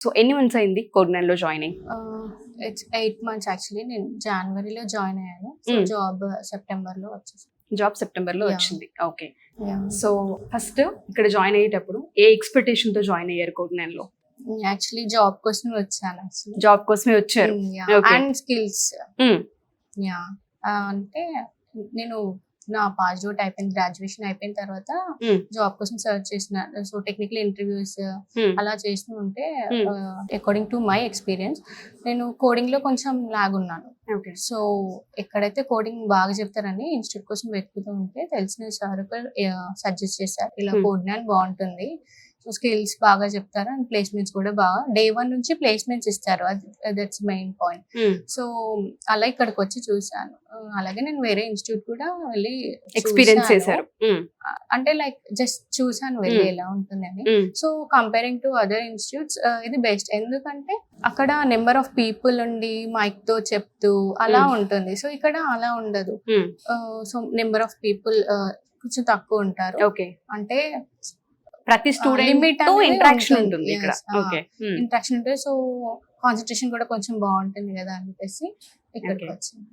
So ఎన్ని months అయింది కోడ్9 లో జాయినింగ్? It's 8 months actually. నేను జనవరిలో జాయిన్ అయ్యాను. సో జాబ్ సెప్టెంబర్లో వచ్చేసి. జాబ్ సెప్టెంబర్ లో Yeah. వచ్చింది. ఓకే. సో ఫస్ట్ ఇక్కడ జాయిన్ అయ్యేటప్పుడు ఏ ఎక్స్పెక్టేషన్ తో జాయిన్ అయ్యారు కోడ్9 లో? యాక్చువల్లీ జాబ్ కోసం వచ్చాను యాక్చువల్లీ. జాబ్ కోసమే వచ్చారు. Okay. And skills. Hmm. Yeah అంటే నేను నా పాస్ అవుట్ అయిపోయింది, గ్రాడ్యుయేషన్ అయిపోయిన తర్వాత Hmm. జాబ్ కోసం సర్చ్ చేసిన. So technical interviews Hmm. అలా చేస్తూ ఉంటే Hmm. According to my experience నేను కోడింగ్ లో కొంచెం లాగ్ ఉన్నాను. ఓకే. సో ఎక్కడైతే కోడింగ్ బాగా చెప్తారని ఇన్స్టిట్యూట్ కోసం వెతుకుతూ ఉంటే తెలిసిన సార్ సజెస్ట్ చేశారు, ఇలా Hmm. కోడ్9 బాగుంటుంది, సో స్కిల్స్ బాగా చెప్తారు అండ్ ప్లేస్మెంట్స్ కూడా బాగా డే 1 నుంచి ప్లేస్మెంట్స్ ఇస్తారు. That's main point. Hmm. So అలా ఇక్కడికి వచ్చి చూసాను. అలాగే నేను వేరే ఇన్స్టిట్యూట్ కూడా వెళ్ళి ఎక్స్పీరియన్స్ చూశాను. చేశారు. Hmm. అంటే లైక్ జస్ట్ చూసాను వెళ్ళి Hmm. ఎలా ఉంటుందని. Hmm. So comparing to other institutes ఇది బెస్ట్. ఎందుకంటే అక్కడ నెంబర్ ఆఫ్ పీపుల్ ఉండి మైక్ తో చెప్తూ అలా Hmm. ఉంటుంది. సో ఇక్కడ అలా ఉండదు. Hmm. So number of people కొంచెం తక్కువ ఉంటారు. ఓకే. అంటే ప్రతి స్టూడెంట్ లిమిట్ తో ఇంటరాక్షన్ ఉంటుంది ఇక్కడ. ఓకే. ఇంట్రాక్షన్ ఉంటుంది. సో కాన్సన్ట్రేషన్ కూడా కొంచెం బాగుంటుంది కదా అని చెప్పేసి ఇక్కడికి Okay. వచ్చింది.